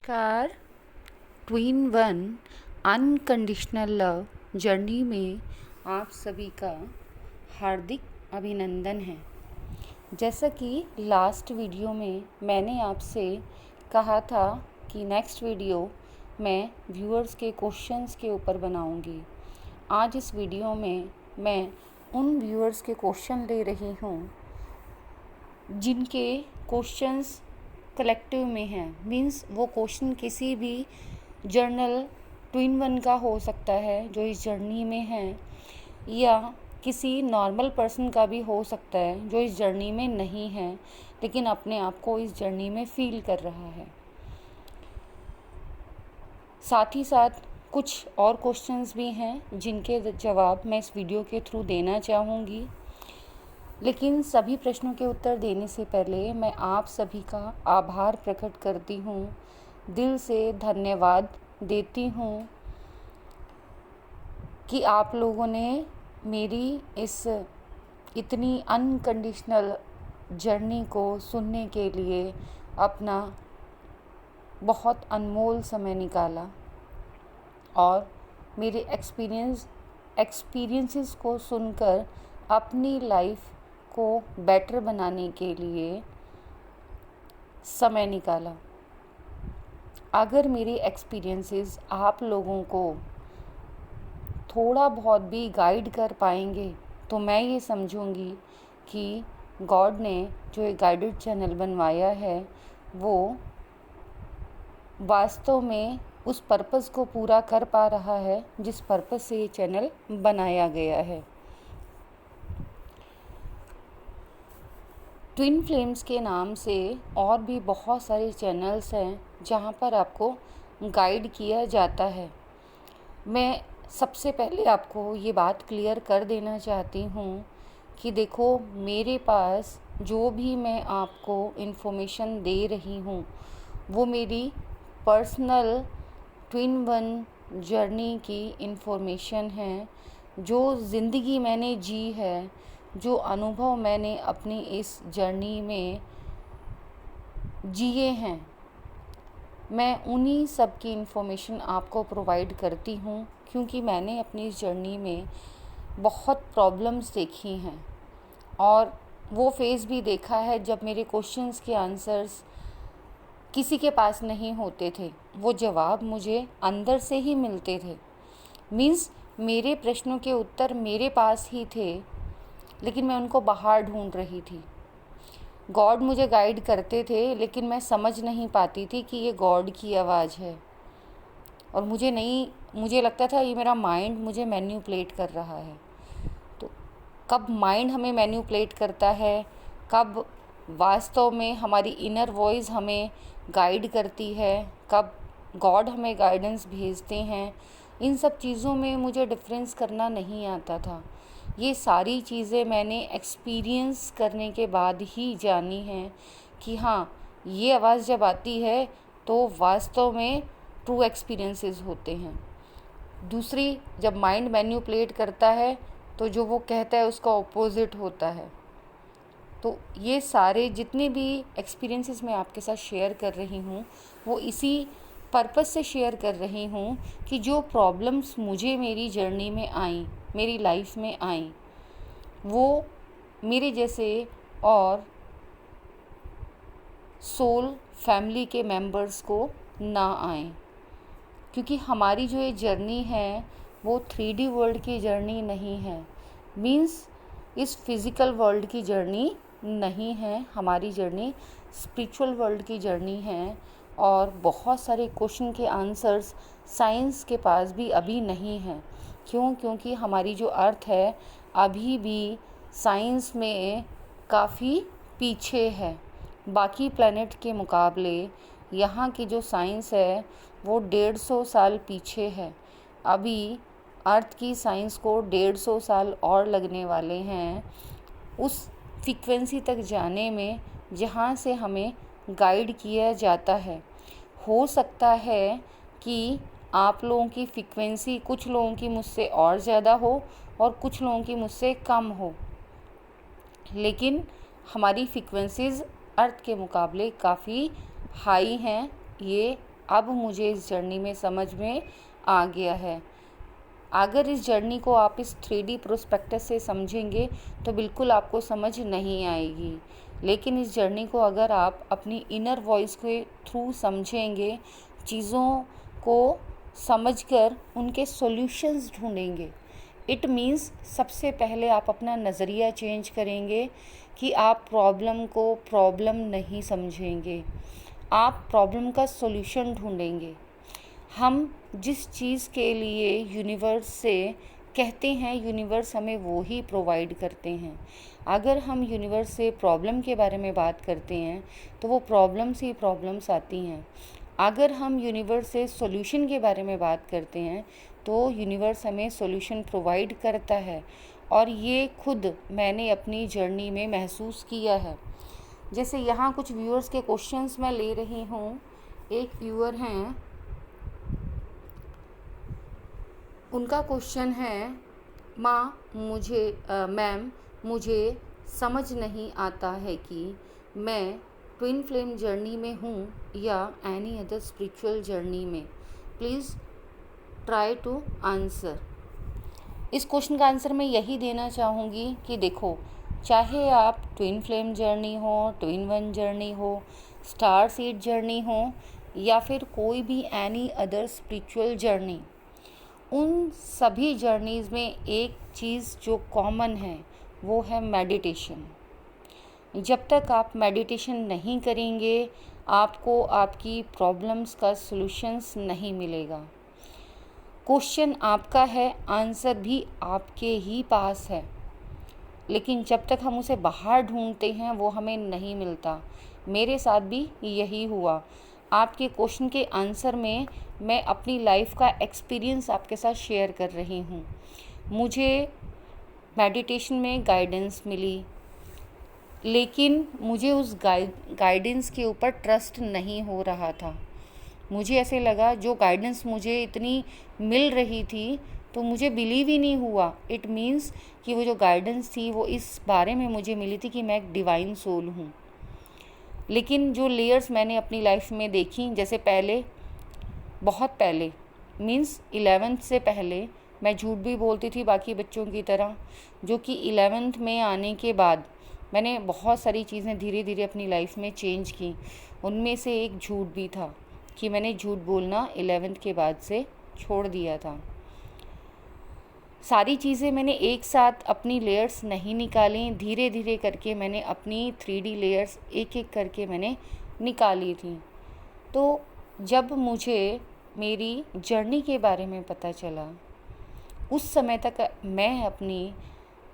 नमस्कार। Twin one unconditional love journey में आप सभी का हार्दिक अभिनंदन है। जैसा कि लास्ट वीडियो में मैंने आपसे कहा था कि नेक्स्ट वीडियो मैं व्यूअर्स के क्वेश्चंस के ऊपर बनाऊंगी। आज इस वीडियो में मैं उन व्यूअर्स के क्वेश्चन ले रही हूँ जिनके क्वेश्चंस कलेक्टिव में हैं। मीन्स वो क्वेश्चन किसी भी जर्नल ट्विन वन का हो सकता है जो इस जर्नी में है, या किसी नॉर्मल पर्सन का भी हो सकता है जो इस जर्नी में नहीं है लेकिन अपने आप को इस जर्नी में फील कर रहा है। साथ ही साथ कुछ और क्वेश्चंस भी हैं जिनके जवाब मैं इस वीडियो के थ्रू देना चाहूँगी। लेकिन सभी प्रश्नों के उत्तर देने से पहले मैं आप सभी का आभार प्रकट करती हूँ, दिल से धन्यवाद देती हूँ कि आप लोगों ने मेरी इस इतनी अनकंडीशनल जर्नी को सुनने के लिए अपना बहुत अनमोल समय निकाला और मेरे एक्सपीरियंसेस को सुनकर अपनी लाइफ को बेटर बनाने के लिए समय निकाला। अगर मेरे एक्सपीरियंसेस आप लोगों को थोड़ा बहुत भी गाइड कर पाएंगे तो मैं ये समझूंगी कि गॉड ने जो एक गाइडेड चैनल बनवाया है वो वास्तव में उस पर्पस को पूरा कर पा रहा है जिस पर्पस से ये चैनल बनाया गया है। ट्विन फ्लेम्स के नाम से और भी बहुत सारे चैनल्स हैं जहां पर आपको गाइड किया जाता है। मैं सबसे पहले आपको ये बात क्लियर कर देना चाहती हूँ कि देखो, मेरे पास जो भी मैं आपको इन्फॉर्मेशन दे रही हूँ वो मेरी पर्सनल ट्विन वन जर्नी की इन्फॉर्मेशन है। जो ज़िंदगी मैंने जी है, जो अनुभव मैंने अपनी इस जर्नी में जिए हैं, मैं उन्हीं सब की इन्फॉर्मेशन आपको प्रोवाइड करती हूँ क्योंकि मैंने अपनी इस जर्नी में बहुत प्रॉब्लम्स देखी हैं और वो फेज़ भी देखा है जब मेरे क्वेश्चंस के आंसर्स किसी के पास नहीं होते थे, वो जवाब मुझे अंदर से ही मिलते थे। मीन्स मेरे प्रश्नों के उत्तर मेरे पास ही थे लेकिन मैं उनको बाहर ढूंढ रही थी। गॉड मुझे गाइड करते थे लेकिन मैं समझ नहीं पाती थी कि ये गॉड की आवाज़ है और मुझे लगता था ये मेरा माइंड मुझे मैन्युपुलेट कर रहा है। तो कब माइंड हमें मैन्युपुलेट करता है, कब वास्तव में हमारी इनर वॉइस हमें गाइड करती है, कब गॉड हमें गाइडेंस भेजते हैं, इन सब चीज़ों में मुझे डिफरेंस करना नहीं आता था। ये सारी चीज़ें मैंने एक्सपीरियंस करने के बाद ही जानी हैं कि हाँ, ये आवाज़ जब आती है तो वास्तव में ट्रू एक्सपीरियंसेस होते हैं। दूसरी, जब माइंड मैन्युपुलेट करता है तो जो वो कहता है उसका ऑपोजिट होता है। तो ये सारे जितने भी एक्सपीरियंसेस मैं आपके साथ शेयर कर रही हूँ वो इसी पर्पस से शेयर कर रही हूँ कि जो प्रॉब्लम्स मुझे मेरी जर्नी में आई, मेरी लाइफ में आई, वो मेरे जैसे और सोल फैमिली के मेंबर्स को ना आए। क्योंकि हमारी जो ये जर्नी है वो 3D वर्ल्ड की जर्नी नहीं है। मीन्स इस फिज़िकल वर्ल्ड की जर्नी नहीं है, हमारी जर्नी स्पिरिचुअल वर्ल्ड की जर्नी है। और बहुत सारे क्वेश्चन के आंसर्स साइंस के पास भी अभी नहीं हैं। क्योंकि हमारी जो अर्थ है अभी भी साइंस में काफ़ी पीछे है। बाकी प्लैनेट के मुकाबले यहाँ की जो साइंस है वो 150 साल पीछे है। अभी अर्थ की साइंस को 150 साल और लगने वाले हैं उस फ्रीक्वेंसी तक जाने में जहाँ से हमें गाइड किया जाता है। हो सकता है कि आप लोगों की फ्रीक्वेंसी कुछ लोगों की मुझसे और ज़्यादा हो और कुछ लोगों की मुझसे कम हो, लेकिन हमारी फ्रीक्वेंसीज़ अर्थ के मुकाबले काफ़ी हाई हैं, ये अब मुझे इस जर्नी में समझ में आ गया है। अगर इस जर्नी को आप इस 3D प्रोस्पेक्टस से समझेंगे तो बिल्कुल आपको समझ नहीं आएगी, लेकिन इस जर्नी को अगर आप अपनी इनर वॉइस के थ्रू समझेंगे, चीज़ों को समझकर उनके सॉल्यूशंस ढूंढेंगे, इट मीन्स सबसे पहले आप अपना नज़रिया चेंज करेंगे कि आप प्रॉब्लम को प्रॉब्लम नहीं समझेंगे, आप प्रॉब्लम का सॉल्यूशन ढूंढेंगे। हम जिस चीज़ के लिए यूनिवर्स से कहते हैं, यूनिवर्स हमें वो ही प्रोवाइड करते हैं। अगर हम यूनिवर्स से प्रॉब्लम के बारे में बात करते हैं तो वो प्रॉब्लम्स ही प्रॉब्लम्स आती हैं। अगर हम यूनिवर्स से सॉल्यूशन के बारे में बात करते हैं तो यूनिवर्स हमें सॉल्यूशन प्रोवाइड करता है, और ये खुद मैंने अपनी जर्नी में महसूस किया है। जैसे यहाँ कुछ व्यूअर्स के क्वेश्चंस मैं ले रही हूँ। एक व्यूअर हैं, उनका क्वेश्चन है, मैम मुझे समझ नहीं आता है कि मैं ट्विन फ्लेम जर्नी में हूँ या एनी अदर स्पिरिचुअल जर्नी में, प्लीज़ ट्राई टू आंसर। इस क्वेश्चन का आंसर मैं यही देना चाहूँगी कि देखो, चाहे आप ट्विन फ्लेम जर्नी हो, ट्विन वन जर्नी हो, स्टार सीड जर्नी हो या फिर कोई भी एनी अदर स्पिरिचुअल जर्नी, उन सभी जर्नीज़ में एक चीज़ जो कॉमन है वो है मेडिटेशन। जब तक आप मेडिटेशन नहीं करेंगे आपको आपकी प्रॉब्लम्स का सॉल्यूशंस नहीं मिलेगा। क्वेश्चन आपका है, आंसर भी आपके ही पास है, लेकिन जब तक हम उसे बाहर ढूंढते हैं वो हमें नहीं मिलता। मेरे साथ भी यही हुआ। आपके क्वेश्चन के आंसर में मैं अपनी लाइफ का एक्सपीरियंस आपके साथ शेयर कर रही हूँ। मुझे मेडिटेशन में गाइडेंस मिली, लेकिन मुझे उस गाइडेंस के ऊपर ट्रस्ट नहीं हो रहा था। मुझे ऐसे लगा जो गाइडेंस मुझे इतनी मिल रही थी तो मुझे बिलीव ही नहीं हुआ। इट मीन्स कि वो जो गाइडेंस थी वो इस बारे में मुझे मिली थी कि मैं एक डिवाइन सोल हूँ। लेकिन जो लेयर्स मैंने अपनी लाइफ में देखी, जैसे पहले, बहुत पहले मीन्स 11th से पहले मैं झूठ भी बोलती थी बाकी बच्चों की तरह, जो कि 11th में आने के बाद मैंने बहुत सारी चीज़ें धीरे धीरे अपनी लाइफ में चेंज की। उनमें से एक झूठ भी था कि मैंने झूठ बोलना 11th के बाद से छोड़ दिया था। सारी चीज़ें मैंने एक साथ अपनी लेयर्स नहीं निकाली, धीरे धीरे करके मैंने अपनी 3D लेयर्स एक एक करके मैंने निकाली थी। तो जब मुझे मेरी जर्नी के बारे में पता चला, उस समय तक मैं अपनी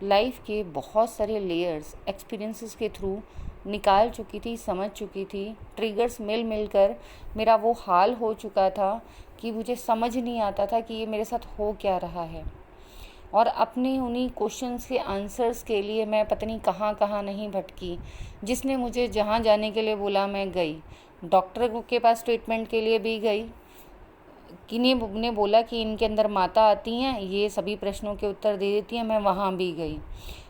लाइफ के बहुत सारे लेयर्स एक्सपीरियंसेस के थ्रू निकाल चुकी थी, समझ चुकी थी। ट्रिगर्स मिल कर मेरा वो हाल हो चुका था कि मुझे समझ नहीं आता था कि ये मेरे साथ हो क्या रहा है। और अपने उन्हीं क्वेश्चंस के आंसर्स के लिए मैं पता नहीं कहाँ कहाँ नहीं भटकी। जिसने मुझे जहाँ जाने के लिए बोला मैं गई, डॉक्टर के पास ट्रीटमेंट के लिए भी गई, किन्हीं ने बोला कि इनके अंदर माता आती हैं, ये सभी प्रश्नों के उत्तर दे देती हैं, मैं वहाँ भी गई।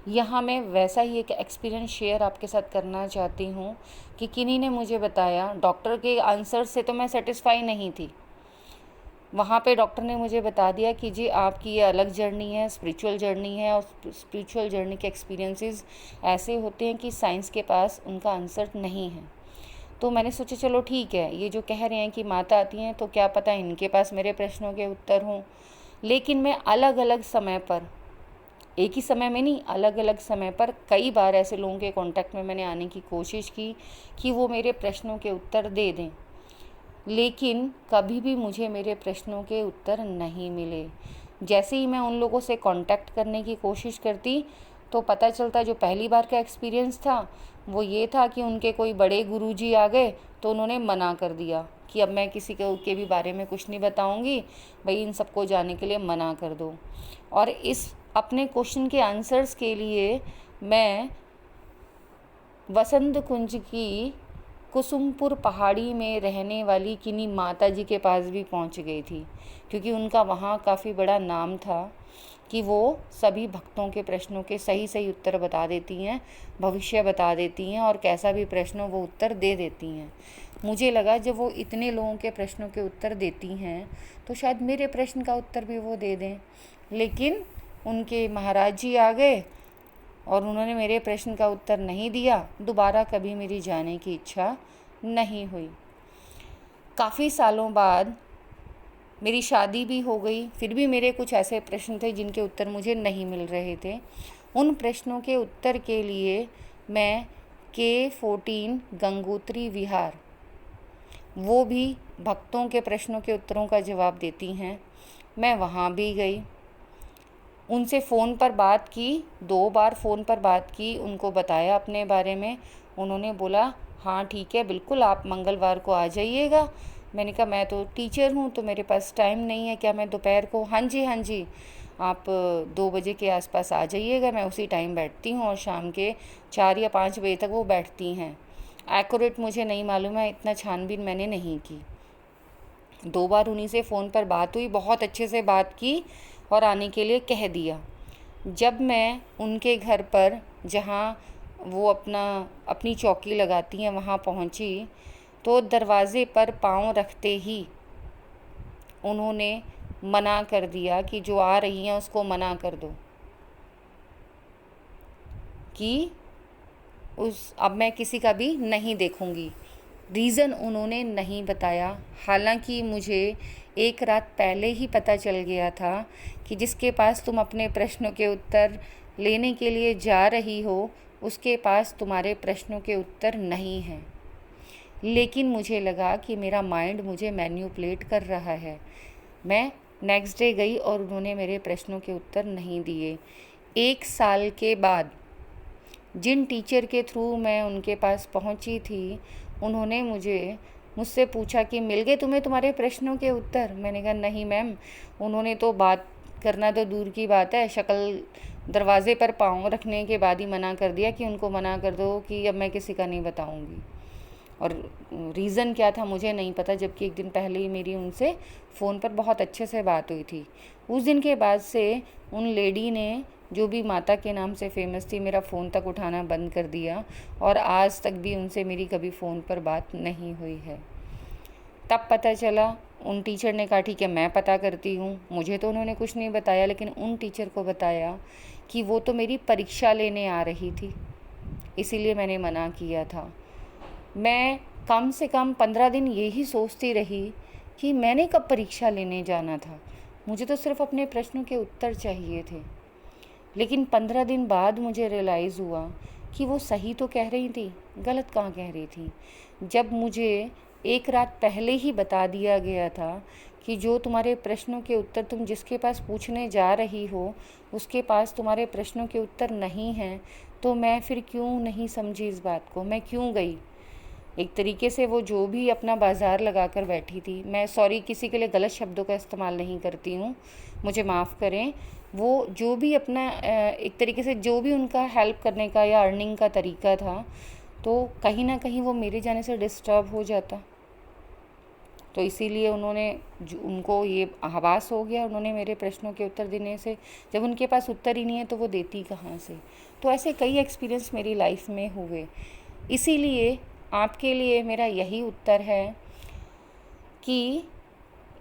यहाँ मैं वैसा ही एक एक्सपीरियंस शेयर आपके साथ करना चाहती हूँ कि किन्हीं ने मुझे बताया, डॉक्टर के आंसर से तो मैं सेटिस्फाई नहीं थी। वहाँ पे डॉक्टर ने मुझे बता दिया कि जी आपकी ये अलग जर्नी है, स्पिरिचुअल जर्नी है, और स्पिरिचुअल जर्नी के एक्सपीरियंसेस ऐसे होते हैं कि साइंस के पास उनका आंसर नहीं है। तो मैंने सोचा चलो ठीक है, ये जो कह रहे हैं कि माता आती हैं तो क्या पता इनके पास मेरे प्रश्नों के उत्तर हों। लेकिन मैं अलग अलग समय पर, एक ही समय में नहीं, अलग अलग समय पर कई बार ऐसे लोगों के कांटेक्ट में मैंने आने की कोशिश की कि वो मेरे प्रश्नों के उत्तर दे दें, लेकिन कभी भी मुझे मेरे प्रश्नों के उत्तर नहीं मिले। जैसे ही मैं उन लोगों से कांटेक्ट करने की कोशिश करती तो पता चलता जो पहली बार का एक्सपीरियंस था वो ये था कि उनके कोई बड़े गुरुजी आ गए तो उन्होंने मना कर दिया कि अब मैं किसी के भी बारे में कुछ नहीं बताऊंगी, भाई इन सबको जाने के लिए मना कर दो। और इस अपने क्वेश्चन के आंसर्स के लिए मैं वसंत कुंज की कुसुमपुर पहाड़ी में रहने वाली किन्हीं माता जी के पास भी पहुंच गई थी, क्योंकि उनका वहाँ काफ़ी बड़ा नाम था कि वो सभी भक्तों के प्रश्नों के सही सही उत्तर बता देती हैं, भविष्य बता देती हैं, और कैसा भी प्रश्न हो वो उत्तर दे देती हैं। मुझे लगा जब वो इतने लोगों के प्रश्नों के उत्तर देती हैं तो शायद मेरे प्रश्न का उत्तर भी वो दे दें, लेकिन उनके महाराज जी आ गए और उन्होंने मेरे प्रश्न का उत्तर नहीं दिया। दोबारा कभी मेरी जाने की इच्छा नहीं हुई। काफ़ी सालों बाद मेरी शादी भी हो गई, फिर भी मेरे कुछ ऐसे प्रश्न थे जिनके उत्तर मुझे नहीं मिल रहे थे। उन प्रश्नों के उत्तर के लिए मैं K14 गंगोत्री विहार, वो भी भक्तों के प्रश्नों के उत्तरों का जवाब देती हैं, मैं वहाँ भी गई। उनसे फ़ोन पर बात की, 2 बार फ़ोन पर बात की, उनको बताया अपने बारे में। उन्होंने बोला हाँ ठीक है, बिल्कुल आप मंगलवार को आ जाइएगा। मैंने कहा मैं तो टीचर हूँ तो मेरे पास टाइम नहीं है, क्या मैं दोपहर को? हाँ जी आप 2 बजे के आसपास आ जाइएगा, मैं उसी टाइम बैठती हूँ और शाम के 4 या 5 बजे तक वो बैठती हैं। एक्यूरेट मुझे नहीं मालूम है, इतना छानबीन मैंने नहीं की। 2 बार उन्हीं से फ़ोन पर बात हुई, बहुत अच्छे से बात की और आने के लिए कह दिया। जब मैं उनके घर पर, जहाँ वो अपनी चौकी लगाती हैं, वहाँ पहुँची तो दरवाज़े पर पाँव रखते ही उन्होंने मना कर दिया कि जो आ रही हैं उसको मना कर दो कि अब मैं किसी का भी नहीं देखूंगी। रीज़न उन्होंने नहीं बताया, हालांकि मुझे एक रात पहले ही पता चल गया था कि जिसके पास तुम अपने प्रश्नों के उत्तर लेने के लिए जा रही हो उसके पास तुम्हारे प्रश्नों के उत्तर नहीं हैं। लेकिन मुझे लगा कि मेरा माइंड मुझे मैन्युपुलेट कर रहा है। मैं नेक्स्ट डे गई और उन्होंने मेरे प्रश्नों के उत्तर नहीं दिए। 1 साल के बाद जिन टीचर के थ्रू मैं उनके पास पहुंची थी, उन्होंने मुझसे पूछा कि मिल गए तुम्हें तुम्हारे प्रश्नों के उत्तर? मैंने कहा नहीं मैम, उन्होंने तो बात करना तो दूर की बात है, शक्ल दरवाज़े पर पाँव रखने के बाद ही मना कर दिया कि उनको मना कर दो कि अब मैं किसी का नहीं बताऊंगी। और रीज़न क्या था मुझे नहीं पता, जबकि एक दिन पहले ही मेरी उनसे फ़ोन पर बहुत अच्छे से बात हुई थी। उस दिन के बाद से उन लेडी ने, जो भी माता के नाम से फेमस थी, मेरा फ़ोन तक उठाना बंद कर दिया और आज तक भी उनसे मेरी कभी फ़ोन पर बात नहीं हुई है। तब पता चला, उन टीचर ने कहा ठीक है मैं पता करती हूँ। मुझे तो उन्होंने कुछ नहीं बताया, लेकिन उन टीचर को बताया कि वो तो मेरी परीक्षा लेने आ रही थी, इसीलिए मैंने मना किया था। मैं कम से कम 15 दिन यही सोचती रही कि मैंने कब परीक्षा लेने जाना था, मुझे तो सिर्फ अपने प्रश्नों के उत्तर चाहिए थे। लेकिन 15 दिन बाद मुझे रियलाइज़ हुआ कि वो सही तो कह रही थी, गलत कहाँ कह रही थी। जब मुझे एक रात पहले ही बता दिया गया था कि जो तुम्हारे प्रश्नों के उत्तर तुम जिसके पास पूछने जा रही हो उसके पास तुम्हारे प्रश्नों के उत्तर नहीं हैं, तो मैं फिर क्यों नहीं समझी इस बात को, मैं क्यों गई। एक तरीके से वो जो भी अपना बाज़ार लगा कर बैठी थी, मैं सॉरी किसी के लिए गलत शब्दों का इस्तेमाल नहीं करती हूँ, मुझे माफ़ करें, वो जो भी अपना एक तरीके से जो भी उनका हेल्प करने का या अर्निंग का तरीका था, तो कहीं ना कहीं वो मेरे जाने से डिस्टर्ब हो जाता। तो इसीलिए उनको ये आभास हो गया, उन्होंने मेरे प्रश्नों के उत्तर देने से, जब उनके पास उत्तर ही नहीं है तो वो देती कहाँ से। तो ऐसे कई एक्सपीरियंस मेरी लाइफ में हुए। इसीलिए आपके लिए मेरा यही उत्तर है कि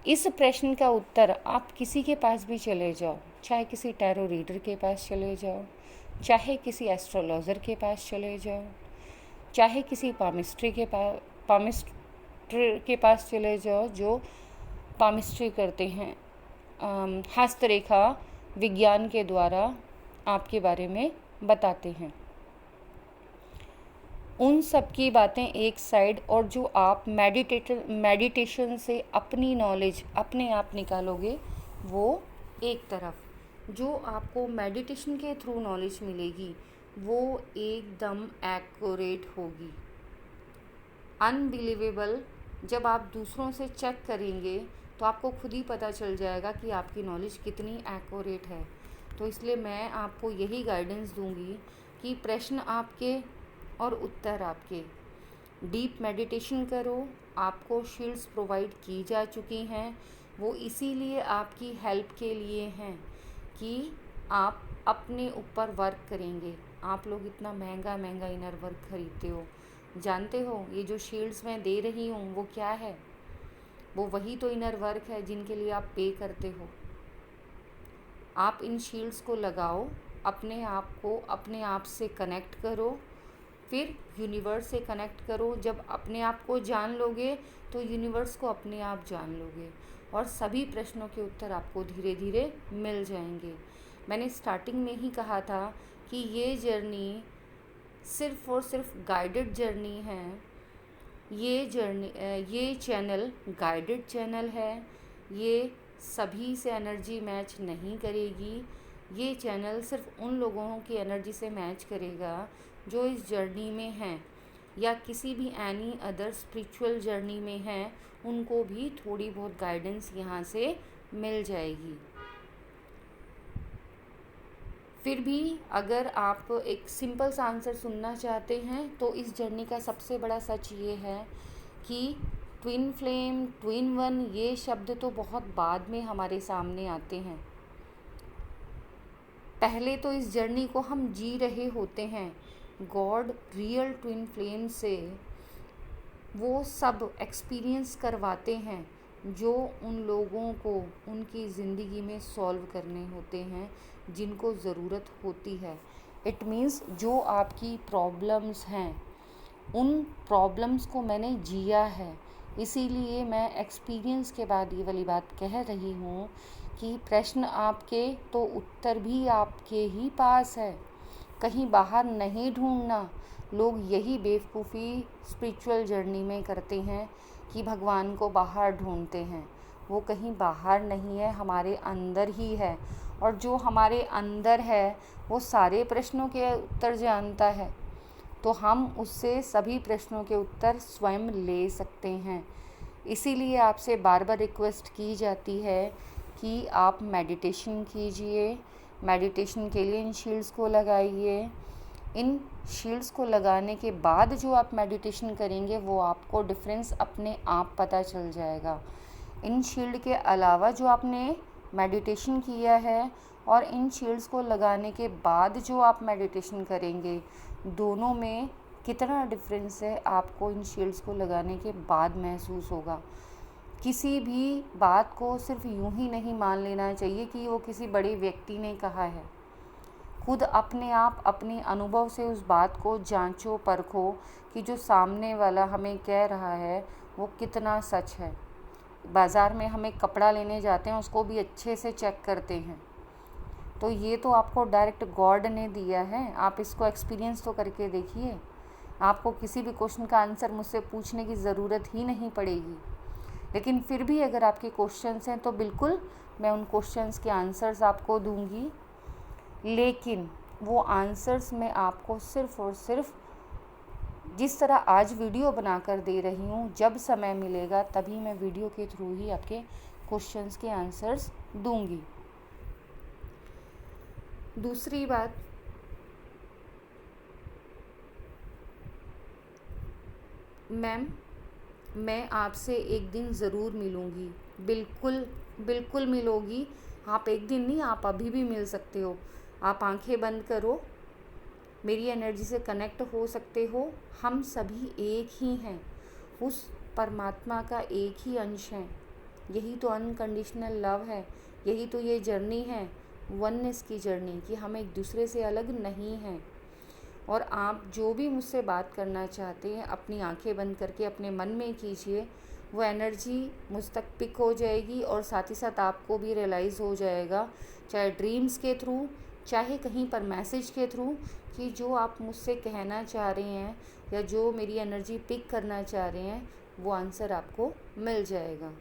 इस प्रश्न का उत्तर आप किसी के पास भी चले जाओ, चाहे किसी टैरो रीडर के पास चले जाओ, चाहे किसी एस्ट्रोलॉजर के पास चले जाओ, चाहे किसी पामिस्ट्री के पास चले जाओ जो पामिस्ट्री करते हैं, हस्तरेखा विज्ञान के द्वारा आपके बारे में बताते हैं। उन सब की बातें एक साइड, और जो आप मेडिटेशन से अपनी नॉलेज अपने आप निकालोगे वो एक तरफ। जो आपको मेडिटेशन के थ्रू नॉलेज मिलेगी वो एकदम एक्यूरेट होगी, अनबिलीवेबल। जब आप दूसरों से चेक करेंगे तो आपको खुद ही पता चल जाएगा कि आपकी नॉलेज कितनी एक्यूरेट है। तो इसलिए मैं आपको यही गाइडेंस दूंगी कि प्रश्न आपके और उत्तर आपके। डीप मेडिटेशन करो, आपको शील्ड्स प्रोवाइड की जा चुकी हैं, वो इसीलिए आपकी हेल्प के लिए हैं कि आप अपने ऊपर वर्क करेंगे। आप लोग इतना महंगा इनर वर्क खरीदते हो, जानते हो ये जो शील्ड्स मैं दे रही हूँ वो क्या है? वो वही तो इनर वर्क है जिनके लिए आप पे करते हो। आप इन शील्ड्स को लगाओ, अपने आप को अपने आप से कनेक्ट करो, फिर यूनिवर्स से कनेक्ट करो। जब अपने आप को जान लोगे तो यूनिवर्स को अपने आप जान लोगे और सभी प्रश्नों के उत्तर आपको धीरे धीरे मिल जाएंगे। मैंने स्टार्टिंग में ही कहा था कि ये जर्नी सिर्फ़ और सिर्फ गाइडेड जर्नी है। ये चैनल गाइडेड चैनल है। ये सभी से एनर्जी मैच नहीं करेगी। ये चैनल सिर्फ उन लोगों की एनर्जी से मैच करेगा जो इस जर्नी में हैं या किसी भी एनी अदर स्पिरिचुअल जर्नी में हैं। उनको भी थोड़ी बहुत गाइडेंस यहाँ से मिल जाएगी। फिर भी अगर आप एक सिंपल सा आंसर सुनना चाहते हैं तो इस जर्नी का सबसे बड़ा सच ये है कि ट्विन फ्लेम, ट्विन वन, ये शब्द तो बहुत बाद में हमारे सामने आते हैं। पहले तो इस जर्नी को हम जी रहे होते हैं। गॉड रियल ट्विन फ्लेम से वो सब एक्सपीरियंस करवाते हैं जो उन लोगों को उनकी ज़िंदगी में सॉल्व करने होते हैं जिनको ज़रूरत होती है। इट मीन्स जो आपकी प्रॉब्लम्स हैं उन प्रॉब्लम्स को मैंने जिया है, इसीलिए मैं एक्सपीरियंस के बाद ये वाली बात कह रही हूँ कि प्रश्न आपके तो उत्तर भी आपके ही पास है। कहीं बाहर नहीं ढूंढना। लोग यही बेवकूफ़ी स्पिरिचुअल जर्नी में करते हैं कि भगवान को बाहर ढूंढते हैं। वो कहीं बाहर नहीं है, हमारे अंदर ही है। और जो हमारे अंदर है वो सारे प्रश्नों के उत्तर जानता है, तो हम उससे सभी प्रश्नों के उत्तर स्वयं ले सकते हैं। इसीलिए आपसे बार बार रिक्वेस्ट की जाती है कि आप मेडिटेशन कीजिए। मेडिटेशन के लिए इन शील्ड्स को लगाइए। इन शील्ड्स को लगाने के बाद जो आप मेडिटेशन करेंगे वो आपको डिफरेंस अपने आप पता चल जाएगा। इन शील्ड के अलावा जो आपने मेडिटेशन किया है और इन शील्ड्स को लगाने के बाद जो आप मेडिटेशन करेंगे, दोनों में कितना डिफरेंस है आपको इन शील्ड्स को लगाने के बाद महसूस होगा। किसी भी बात को सिर्फ यूं ही नहीं मान लेना चाहिए कि वो किसी बड़े व्यक्ति ने कहा है। खुद अपने आप अपने अनुभव से उस बात को जांचो परखो कि जो सामने वाला हमें कह रहा है वो कितना सच है। बाज़ार में हम एक कपड़ा लेने जाते हैं, उसको भी अच्छे से चेक करते हैं, तो ये तो आपको डायरेक्ट गॉड ने दिया है। आप इसको एक्सपीरियंस तो करके देखिए। आपको किसी भी क्वेश्चन का आंसर मुझसे पूछने की ज़रूरत ही नहीं पड़ेगी। लेकिन फिर भी अगर आपके क्वेश्चंस हैं तो बिल्कुल मैं उन क्वेश्चंस के आंसर्स आपको दूंगी, लेकिन वो आंसर्स मैं आपको सिर्फ़ और सिर्फ जिस तरह आज वीडियो बनाकर दे रही हूँ, जब समय मिलेगा तभी मैं वीडियो के थ्रू ही आपके क्वेश्चंस के आंसर्स दूंगी। दूसरी बात, मैम मैं आपसे एक दिन ज़रूर मिलूँगी। बिल्कुल बिल्कुल मिलोगी। आप एक दिन नहीं, आप अभी भी मिल सकते हो। आप आंखें बंद करो, मेरी एनर्जी से कनेक्ट हो सकते हो। हम सभी एक ही हैं, उस परमात्मा का एक ही अंश हैं। यही तो अनकंडीशनल लव है, यही तो ये जर्नी है, वननेस की जर्नी, कि हम एक दूसरे से अलग नहीं हैं। और आप जो भी मुझसे बात करना चाहते हैं अपनी आंखें बंद करके अपने मन में कीजिए। वो एनर्जी मुझ तक पिक हो जाएगी और साथ ही साथ आपको भी रियलाइज़ हो जाएगा, चाहे ड्रीम्स के थ्रू, चाहे कहीं पर मैसेज के थ्रू, कि जो आप मुझसे कहना चाह रहे हैं या जो मेरी एनर्जी पिक करना चाह रहे हैं वो आंसर आपको मिल जाएगा।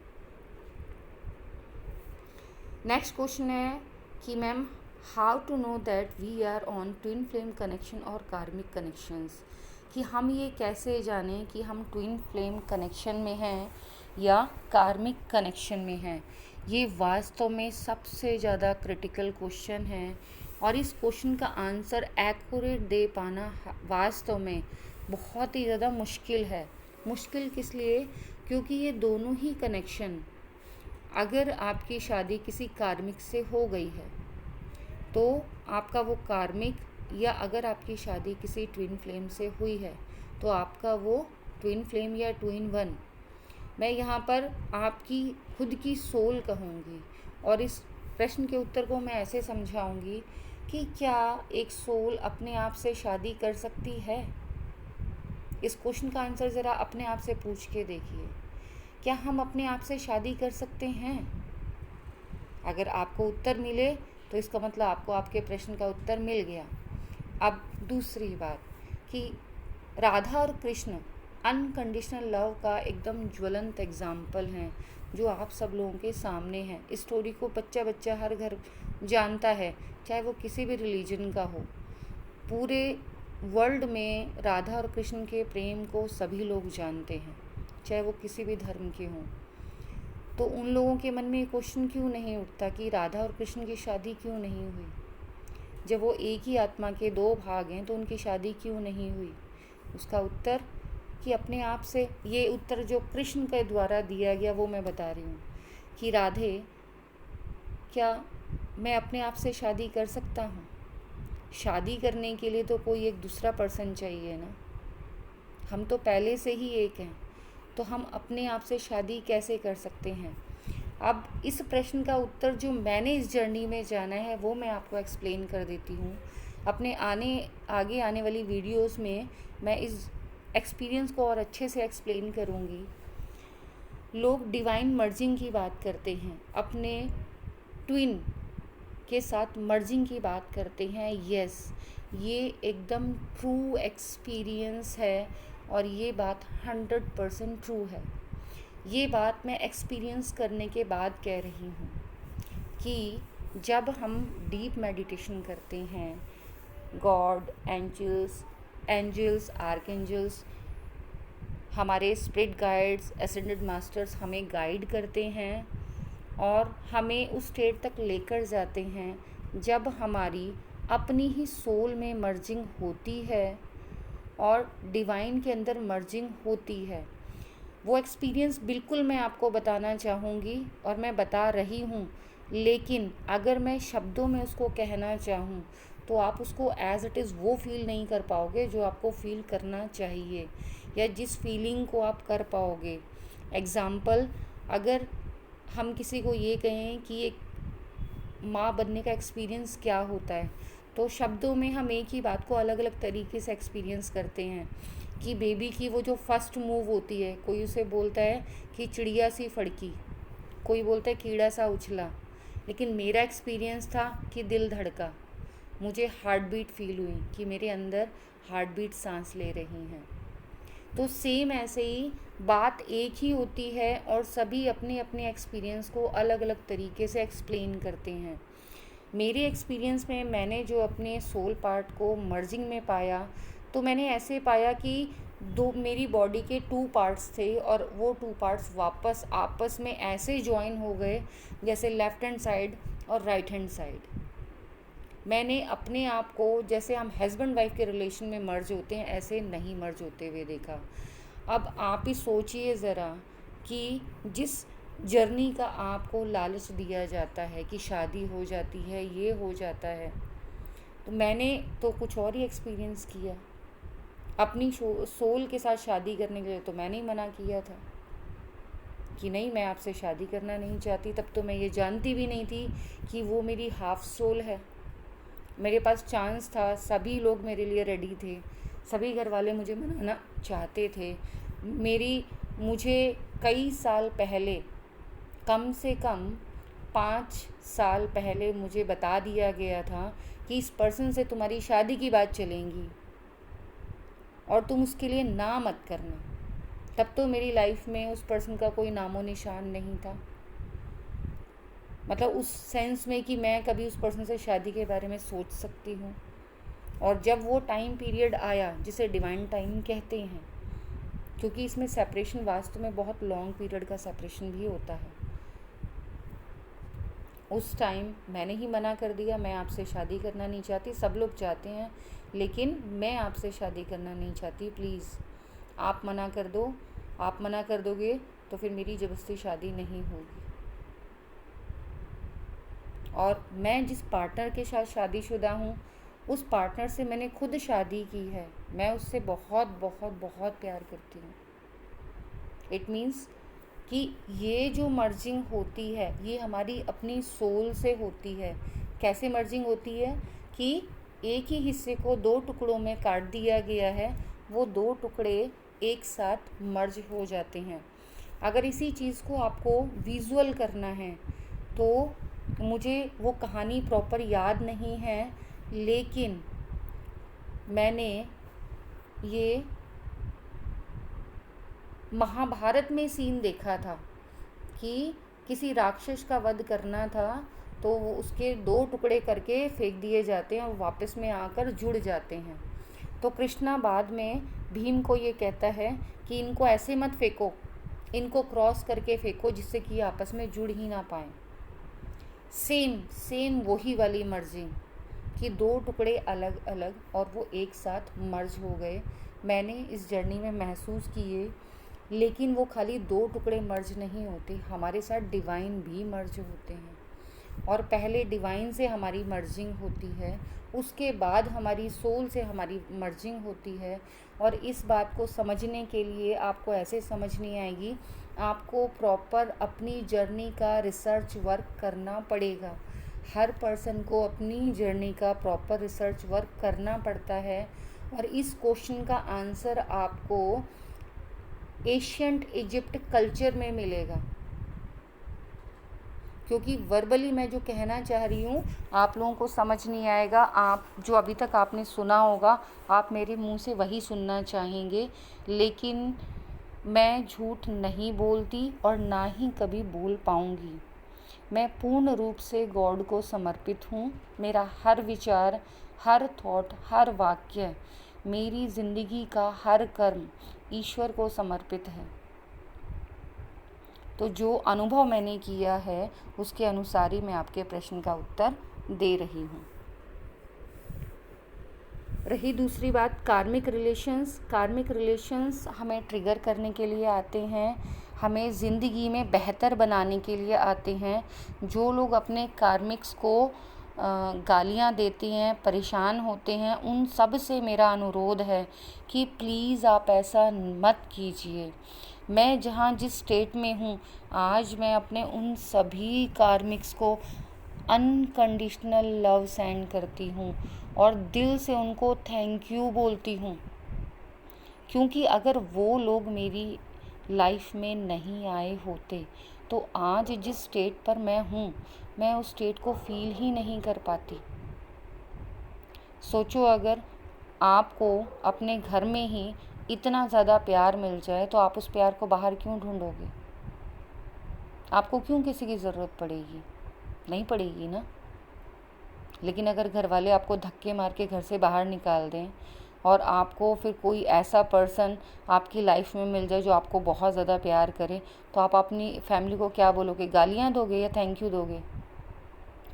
नेक्स्ट क्वेश्चन है कि ma'am how to know that we are on twin flame connection और कार्मिक कनेक्शंस, कि हम ये कैसे जानें कि हम ट्विन फ्लेम कनेक्शन में हैं या कार्मिक कनेक्शन में हैं। ये वास्तव में सबसे ज़्यादा क्रिटिकल क्वेश्चन है और इस क्वेश्चन का आंसर एक्यूरेट दे पाना वास्तव में बहुत ही ज़्यादा मुश्किल है। मुश्किल किस लिए? क्योंकि ये दोनों ही कनेक्शन, अगर आपकी शादी किसी कार्मिक से हो गई है तो आपका वो कार्मिक, या अगर आपकी शादी किसी ट्विन फ्लेम से हुई है तो आपका वो ट्विन फ्लेम या ट्विन वन, मैं यहाँ पर आपकी खुद की सोल कहूँगी। और इस प्रश्न के उत्तर को मैं ऐसे समझाऊँगी कि क्या एक सोल अपने आप से शादी कर सकती है? इस क्वेश्चन का आंसर ज़रा अपने आप से पूछ के देखिए। क्या हम अपने आप से शादी कर सकते हैं? अगर आपको उत्तर मिले तो इसका मतलब आपको आपके प्रश्न का उत्तर मिल गया। अब दूसरी बात कि राधा और कृष्ण अनकंडीशनल लव का एकदम ज्वलंत एग्जाम्पल हैं, जो आप सब लोगों के सामने हैं। इस स्टोरी को बच्चा बच्चा हर घर जानता है, चाहे वो किसी भी रिलीजन का हो। पूरे वर्ल्ड में राधा और कृष्ण के प्रेम को सभी लोग जानते हैं, चाहे वो किसी भी धर्म के हों। तो उन लोगों के मन में ये क्वेश्चन क्यों नहीं उठता कि राधा और कृष्ण की शादी क्यों नहीं हुई? जब वो एक ही आत्मा के दो भाग हैं तो उनकी शादी क्यों नहीं हुई? उसका उत्तर कि अपने आप से, ये उत्तर जो कृष्ण के द्वारा दिया गया वो मैं बता रही हूँ कि राधे, क्या मैं अपने आप से शादी कर सकता हूँ? शादी करने के लिए तो कोई एक दूसरा पर्सन चाहिए ना। हम तो पहले से ही एक हैं, तो हम अपने आप से शादी कैसे कर सकते हैं? अब इस प्रश्न का उत्तर जो मैंने इस जर्नी में जाना है वो मैं आपको एक्सप्लेन कर देती हूँ। अपने आगे आने वाली वीडियोस में मैं इस एक्सपीरियंस को और अच्छे से एक्सप्लेन करूँगी। लोग डिवाइन मर्जिंग की बात करते हैं, अपने ट्विन के साथ मर्जिंग की बात करते हैं। यस, ये एकदम ट्रू एक्सपीरियंस है और ये बात 100% ट्रू है। ये बात मैं एक्सपीरियंस करने के बाद कह रही हूँ कि जब हम डीप मेडिटेशन करते हैं, गॉड, एंजल्स, आर्कएंजल्स, हमारे स्पिरिट गाइड्स, एसेंडेड मास्टर्स हमें गाइड करते हैं और हमें उस स्टेट तक लेकर जाते हैं जब हमारी अपनी ही सोल में मर्जिंग होती है और डिवाइन के अंदर मर्जिंग होती है। वो एक्सपीरियंस बिल्कुल मैं आपको बताना चाहूँगी और मैं बता रही हूँ, लेकिन अगर मैं शब्दों में उसको कहना चाहूँ तो आप उसको एज़ इट इज़ वो फील नहीं कर पाओगे जो आपको फील करना चाहिए या जिस फीलिंग को आप कर पाओगे। एग्ज़ाम्पल, अगर हम किसी को ये कहें कि एक माँ बनने का एक्सपीरियंस क्या होता है, तो शब्दों में हम एक ही बात को अलग अलग तरीके से एक्सपीरियंस करते हैं। कि बेबी की वो जो फर्स्ट मूव होती है, कोई उसे बोलता है कि चिड़िया सी फड़की, कोई बोलता है कीड़ा सा उछला, लेकिन मेरा एक्सपीरियंस था कि दिल धड़का, मुझे हार्ट बीट फील हुई कि मेरे अंदर हार्ट बीट सांस ले रही हैं। तो सेम ऐसे ही बात एक ही होती है और सभी अपने अपने एक्सपीरियंस को अलग अलग तरीके से एक्सप्लेन करते हैं। मेरे एक्सपीरियंस में मैंने जो अपने सोल पार्ट को मर्जिंग में पाया, तो मैंने ऐसे पाया कि मेरी बॉडी के 2 पार्ट्स थे और वो 2 पार्ट्स वापस आपस में ऐसे जॉइन हो गए जैसे लेफ़्ट हैंड साइड और राइट हैंड साइड। मैंने अपने आप को, जैसे हम हस्बैंड वाइफ के रिलेशन में मर्ज होते हैं, ऐसे नहीं मर्ज होते हुए देखा। अब आप ही सोचिए ज़रा कि जिस जर्नी का आपको लालच दिया जाता है कि शादी हो जाती है, ये हो जाता है, तो मैंने तो कुछ और ही एक्सपीरियंस किया। अपनी सोल के साथ शादी करने के लिए तो मैंने ही मना किया था कि नहीं, मैं आपसे शादी करना नहीं चाहती। तब तो मैं ये जानती भी नहीं थी कि वो मेरी हाफ सोल है। मेरे पास चांस था, सभी लोग मेरे लिए रेडी थे, सभी घर वाले मुझे मनाना चाहते थे। मुझे कई साल पहले, कम से कम 5 साल पहले मुझे बता दिया गया था कि इस पर्सन से तुम्हारी शादी की बात चलेंगी और तुम उसके लिए ना मत करना। तब तो मेरी लाइफ में उस पर्सन का कोई नामो निशान नहीं था, मतलब उस सेंस में कि मैं कभी उस पर्सन से शादी के बारे में सोच सकती हूँ। और जब वो टाइम पीरियड आया जिसे डिवाइन टाइम कहते हैं, क्योंकि इसमें सेपरेशन वास्तव में बहुत लॉन्ग पीरियड का सेपरेशन भी होता है, उस टाइम मैंने ही मना कर दिया, मैं आपसे शादी करना नहीं चाहती। सब लोग चाहते हैं लेकिन मैं आपसे शादी करना नहीं चाहती, प्लीज़ आप मना कर दो। आप मना कर दोगे तो फिर मेरी ज़बरदस्ती शादी नहीं होगी। और मैं जिस पार्टनर के साथ शादीशुदा हूँ उस पार्टनर से मैंने खुद शादी की है, मैं उससे बहुत बहुत बहुत प्यार करती हूँ। इट मीन्स कि ये जो मर्जिंग होती है ये हमारी अपनी सोल से होती है। कैसे मर्जिंग होती है कि एक ही हिस्से को दो टुकड़ों में काट दिया गया है, वो दो टुकड़े एक साथ मर्ज हो जाते हैं। अगर इसी चीज़ को आपको विजुअल करना है तो मुझे वो कहानी प्रॉपर याद नहीं है, लेकिन मैंने ये महाभारत में सीन देखा था कि किसी राक्षस का वध करना था तो वो उसके दो टुकड़े करके फेंक दिए जाते हैं और वापस में आकर जुड़ जाते हैं। तो कृष्णा बाद में भीम को ये कहता है कि इनको ऐसे मत फेंको, इनको क्रॉस करके फेंको जिससे कि आपस में जुड़ ही ना पाए। सेम सेम वही वाली मर्जिंग कि दो टुकड़े अलग अलग और वो एक साथ मर्ज हो गए, मैंने इस जर्नी में महसूस किए। लेकिन वो खाली दो टुकड़े मर्ज नहीं होते, हमारे साथ डिवाइन भी मर्ज होते हैं। और पहले डिवाइन से हमारी मर्जिंग होती है, उसके बाद हमारी सोल से हमारी मर्जिंग होती है। और इस बात को समझने के लिए आपको ऐसे समझ नहीं आएगी, आपको प्रॉपर अपनी जर्नी का रिसर्च वर्क करना पड़ेगा। हर पर्सन को अपनी जर्नी का प्रॉपर रिसर्च वर्क करना पड़ता है। और इस क्वेश्चन का आंसर आपको एशियंट इजिप्ट कल्चर में मिलेगा, क्योंकि वर्बली मैं जो कहना चाह रही हूँ आप लोगों को समझ नहीं आएगा। आप जो अभी तक आपने सुना होगा आप मेरे मुंह से वही सुनना चाहेंगे, लेकिन मैं झूठ नहीं बोलती और ना ही कभी बोल पाऊँगी। मैं पूर्ण रूप से गॉड को समर्पित हूँ। मेरा हर विचार, हर थॉट, हर वाक्य, मेरी ज़िंदगी का हर कर्म ईश्वर को समर्पित है। तो जो अनुभव मैंने किया है उसके अनुसार ही मैं आपके प्रश्न का उत्तर दे रही हूँ। रही दूसरी बात कार्मिक रिलेशंस हमें ट्रिगर करने के लिए आते हैं, हमें ज़िंदगी में बेहतर बनाने के लिए आते हैं। जो लोग अपने कार्मिक्स को गालियाँ देते हैं, परेशान होते हैं, उन सब से मेरा अनुरोध है कि प्लीज़ आप ऐसा मत कीजिए। मैं जहाँ जिस स्टेट में हूँ आज मैं अपने उन सभी कार्मिक्स को अनकंडीशनल लव सेंड करती हूँ और दिल से उनको थैंक यू बोलती हूँ, क्योंकि अगर वो लोग मेरी लाइफ में नहीं आए होते तो आज जिस स्टेट पर मैं हूँ मैं उस स्टेट को फील ही नहीं कर पाती। सोचो अगर आपको अपने घर में ही इतना ज़्यादा प्यार मिल जाए तो आप उस प्यार को बाहर क्यों ढूंढोगे? आपको क्यों किसी की ज़रूरत पड़ेगी? नहीं पड़ेगी ना। लेकिन अगर घर वाले आपको धक्के मार के घर से बाहर निकाल दें और आपको फिर कोई ऐसा पर्सन आपकी लाइफ में मिल जाए जो आपको बहुत ज़्यादा प्यार करे, तो आप अपनी फैमिली को क्या बोलोगे? गालियाँ दोगे या थैंक यू दोगे?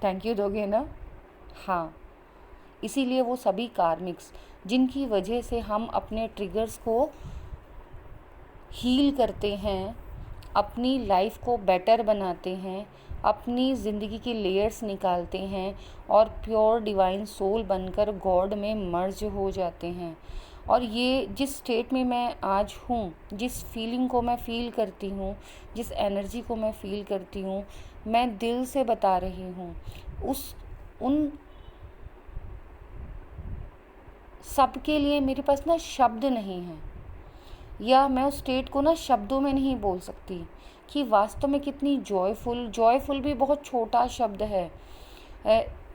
थैंक यू दोगे ना। हाँ, इसीलिए वो सभी कार्मिक्स जिनकी वजह से हम अपने ट्रिगर्स को हील करते हैं, अपनी लाइफ को बेटर बनाते हैं, अपनी ज़िंदगी की लेयर्स निकालते हैं और प्योर डिवाइन सोल बनकर गॉड में मर्ज हो जाते हैं। और ये जिस स्टेट में मैं आज हूँ, जिस फीलिंग को मैं फ़ील करती हूँ, जिस एनर्जी को मैं फ़ील करती हूँ, मैं दिल से बता रही हूँ। उन सब के लिए मेरे पास ना शब्द नहीं है, या मैं उस स्टेट को ना शब्दों में नहीं बोल सकती कि वास्तव में कितनी जॉयफुल भी बहुत छोटा शब्द है।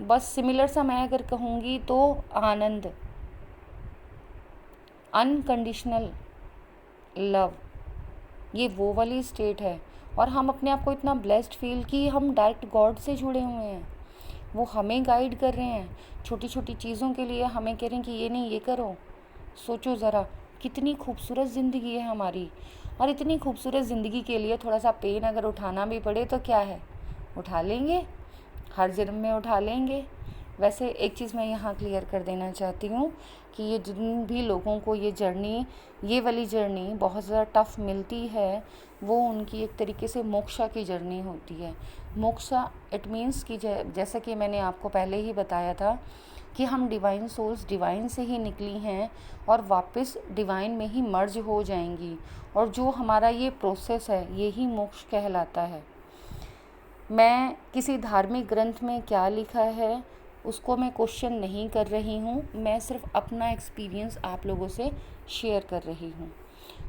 बस सिमिलर सा मैं अगर कहूँगी तो आनंद, अनकंडीशनल लव, ये वो वाली स्टेट है। और हम अपने आप को इतना ब्लेस्ड फील कि हम डायरेक्ट गॉड से जुड़े हुए हैं, वो हमें गाइड कर रहे हैं। छोटी छोटी चीज़ों के लिए हमें कह रहे हैं कि ये नहीं ये करो। सोचो ज़रा कितनी खूबसूरत ज़िंदगी है हमारी, और इतनी खूबसूरत ज़िंदगी के लिए थोड़ा सा पेन अगर उठाना भी पड़े तो क्या है, उठा लेंगे, हर जन्म में उठा लेंगे। वैसे एक चीज़ मैं यहाँ क्लियर कर देना चाहती हूँ कि ये जिन भी लोगों को ये वाली जर्नी बहुत ज़्यादा टफ़ मिलती है, वो उनकी एक तरीके से मोक्षा की जर्नी होती है। मोक्षा इट मीन्स कि जैसा कि मैंने आपको पहले ही बताया था कि हम डिवाइन सोल्स डिवाइन से ही निकली हैं और वापस डिवाइन में ही मर्ज हो जाएंगी, और जो हमारा ये प्रोसेस है यही मोक्ष कहलाता है। मैं किसी धार्मिक ग्रंथ में क्या लिखा है उसको मैं क्वेश्चन नहीं कर रही हूँ, मैं सिर्फ अपना एक्सपीरियंस आप लोगों से शेयर कर रही हूँ।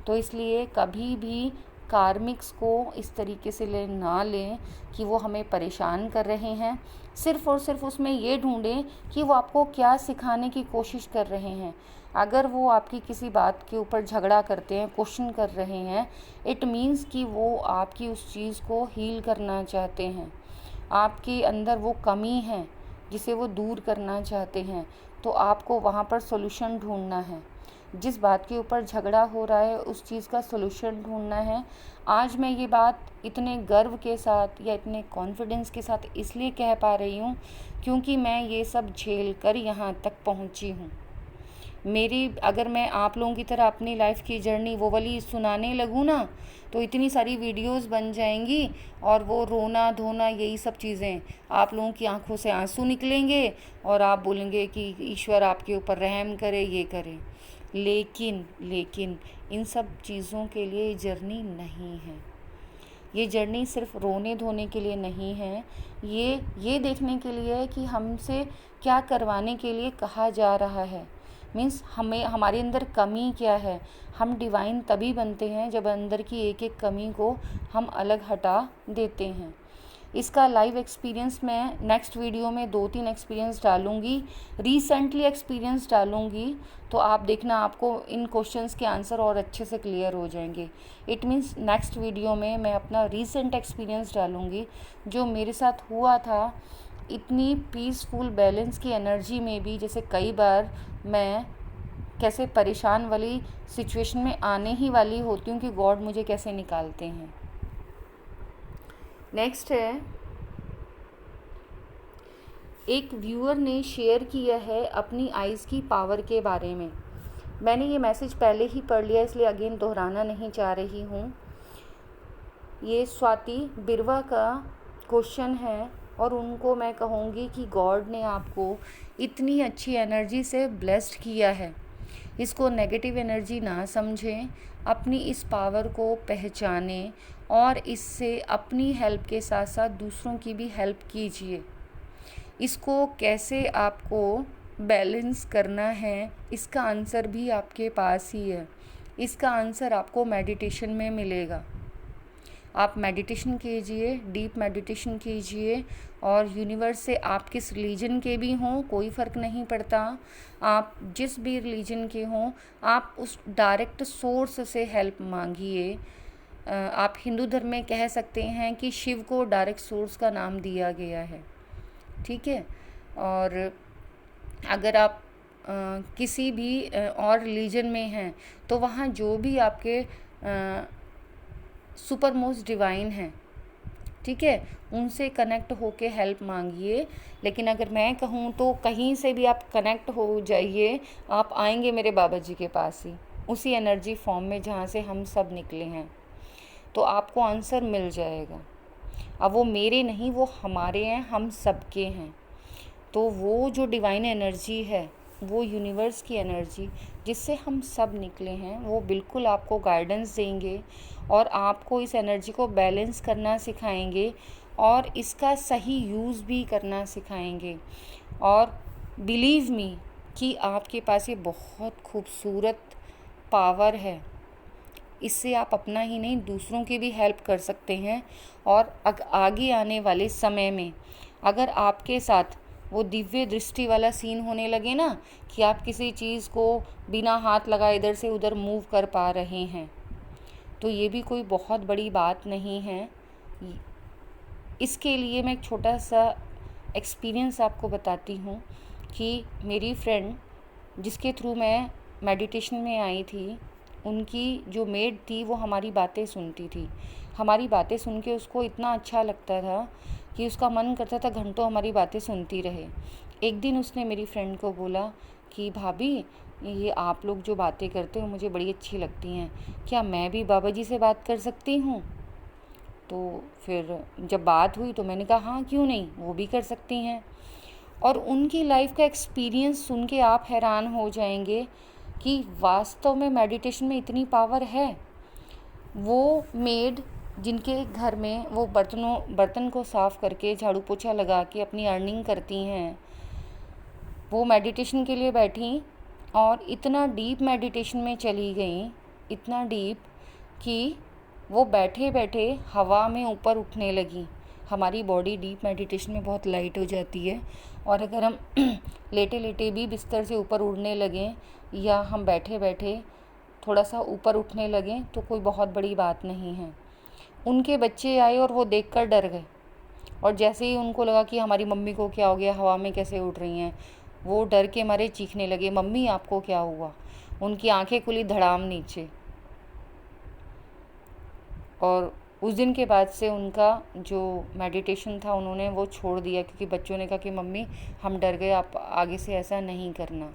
तो इसलिए कभी भी कार्मिक्स को इस तरीके से ना लें कि वो हमें परेशान कर रहे हैं। सिर्फ़ और सिर्फ उसमें ये ढूंढें कि वो आपको क्या सिखाने की कोशिश कर रहे हैं। अगर वो आपकी किसी बात के ऊपर झगड़ा करते हैं, क्वेश्चन कर रहे हैं, इट मीन्स कि वो आपकी उस चीज़ को हील करना चाहते हैं। आपके अंदर वो कमी है जिसे वो दूर करना चाहते हैं, तो आपको वहाँ पर सॉल्यूशन ढूंढना है। जिस बात के ऊपर झगड़ा हो रहा है उस चीज़ का सॉल्यूशन ढूंढना है। आज मैं ये बात इतने गर्व के साथ या इतने कॉन्फिडेंस के साथ इसलिए कह पा रही हूँ क्योंकि मैं ये सब झेल कर यहाँ तक पहुँची हूँ। अगर मैं आप लोगों की तरह अपनी लाइफ की जर्नी वो वाली सुनाने लगूँ ना, तो इतनी सारी वीडियोस बन जाएंगी और वो रोना धोना यही सब चीज़ें, आप लोगों की आंखों से आंसू निकलेंगे और आप बोलेंगे कि ईश्वर आपके ऊपर रहम करे, ये करे। लेकिन इन सब चीज़ों के लिए ये जर्नी नहीं है। ये जर्नी सिर्फ रोने धोने के लिए नहीं है, ये देखने के लिए है कि हमसे क्या करवाने के लिए कहा जा रहा है। मीन्स हमारे अंदर कमी क्या है। हम डिवाइन तभी बनते हैं जब अंदर की एक एक कमी को हम अलग हटा देते हैं। इसका लाइव एक्सपीरियंस मैं नेक्स्ट वीडियो में 2-3 एक्सपीरियंस डालूँगी, रिसेंटली एक्सपीरियंस डालूँगी, तो आप देखना आपको इन क्वेश्चंस के आंसर और अच्छे से क्लियर हो जाएंगे। इट मीन्स नेक्स्ट वीडियो में मैं अपना रीसेंट एक्सपीरियंस डालूँगी जो मेरे साथ हुआ था। इतनी पीसफुल बैलेंस की एनर्जी में भी जैसे कई बार मैं कैसे परेशान वाली सिचुएशन में आने ही वाली होती हूँ कि गॉड मुझे कैसे निकालते हैं। नेक्स्ट है, एक व्यूअर ने शेयर किया है अपनी आइज़ की पावर के बारे में। मैंने ये मैसेज पहले ही पढ़ लिया इसलिए अगेन दोहराना नहीं चाह रही हूँ। ये स्वाति बिरवा का क्वेश्चन है और उनको मैं कहूँगी कि गॉड ने आपको इतनी अच्छी एनर्जी से ब्लेस्ड किया है, इसको नेगेटिव एनर्जी ना समझें, अपनी इस पावर को पहचानें और इससे अपनी हेल्प के साथ साथ दूसरों की भी हेल्प कीजिए। इसको कैसे आपको बैलेंस करना है इसका आंसर भी आपके पास ही है। इसका आंसर आपको मेडिटेशन में मिलेगा। आप मेडिटेशन कीजिए, डीप मेडिटेशन कीजिए, और यूनिवर्स से आप किस रिलीजन के भी हों कोई फ़र्क नहीं पड़ता, आप जिस भी रिलीजन के हों, आप उस डायरेक्ट सोर्स से हेल्प मांगिए। आप हिंदू धर्म में कह सकते हैं कि शिव को डायरेक्ट सोर्स का नाम दिया गया है, ठीक है। और अगर आप किसी भी और रिलीजन में हैं तो वहाँ जो भी आपके सुपर मोस्ट डिवाइन हैं, ठीक है, उनसे कनेक्ट होके हेल्प मांगिए। लेकिन अगर मैं कहूँ तो कहीं से भी आप कनेक्ट हो जाइए, आप आएंगे मेरे बाबा जी के पास ही, उसी एनर्जी फॉर्म में जहाँ से हम सब निकले हैं, तो आपको आंसर मिल जाएगा। अब वो मेरे नहीं, वो हमारे हैं, हम सबके हैं। तो वो जो डिवाइन एनर्जी है, वो यूनिवर्स की एनर्जी जिससे हम सब निकले हैं, वो बिल्कुल आपको गाइडेंस देंगे और आपको इस एनर्जी को बैलेंस करना सिखाएंगे और इसका सही यूज़ भी करना सिखाएंगे। और बिलीव मी कि आपके पास ये बहुत खूबसूरत पावर है, इससे आप अपना ही नहीं दूसरों की भी हेल्प कर सकते हैं। और आगे आने वाले समय में अगर आपके साथ वो दिव्य दृष्टि वाला सीन होने लगे ना कि आप किसी चीज़ को बिना हाथ लगाए इधर से उधर मूव कर पा रहे हैं, तो ये भी कोई बहुत बड़ी बात नहीं है। इसके लिए मैं एक छोटा सा एक्सपीरियंस आपको बताती हूँ कि मेरी फ्रेंड जिसके थ्रू मैं मेडिटेशन में आई थी, उनकी जो मेड थी वो हमारी बातें सुनती थी। हमारी बातें सुन के उसको इतना अच्छा लगता था कि उसका मन करता था घंटों हमारी बातें सुनती रहे। एक दिन उसने मेरी फ्रेंड को बोला कि भाभी, ये आप लोग जो बातें करते हो मुझे बड़ी अच्छी लगती हैं, क्या मैं भी बाबा जी से बात कर सकती हूँ? तो फिर जब बात हुई तो मैंने कहा हाँ, क्यों नहीं, वो भी कर सकती हैं। और उनकी लाइफ का एक्सपीरियंस सुन के आप हैरान हो जाएंगे कि वास्तव में मेडिटेशन में इतनी पावर है। वो मेड जिनके घर में वो बर्तन को साफ़ करके झाड़ू पोछा लगा के अपनी अर्निंग करती हैं, वो मेडिटेशन के लिए बैठी और इतना डीप मेडिटेशन में चली गई, इतना डीप कि वो बैठे बैठे हवा में ऊपर उठने लगी। हमारी बॉडी डीप मेडिटेशन में बहुत लाइट हो जाती है, और अगर हम लेटे लेटे भी बिस्तर से ऊपर उड़ने लगें या हम बैठे बैठे थोड़ा सा ऊपर उठने लगें तो कोई बहुत बड़ी बात नहीं है। उनके बच्चे आए और वो देखकर डर गए, और जैसे ही उनको लगा कि हमारी मम्मी को क्या हो गया, हवा में कैसे उड़ रही हैं, वो डर के मारे चीखने लगे, मम्मी आपको क्या हुआ? उनकी आंखें खुली धड़ाम नीचे। और उस दिन के बाद से उनका जो मेडिटेशन था उन्होंने वो छोड़ दिया, क्योंकि बच्चों ने कहा कि मम्मी हम डर गए, आप आगे से ऐसा नहीं करना।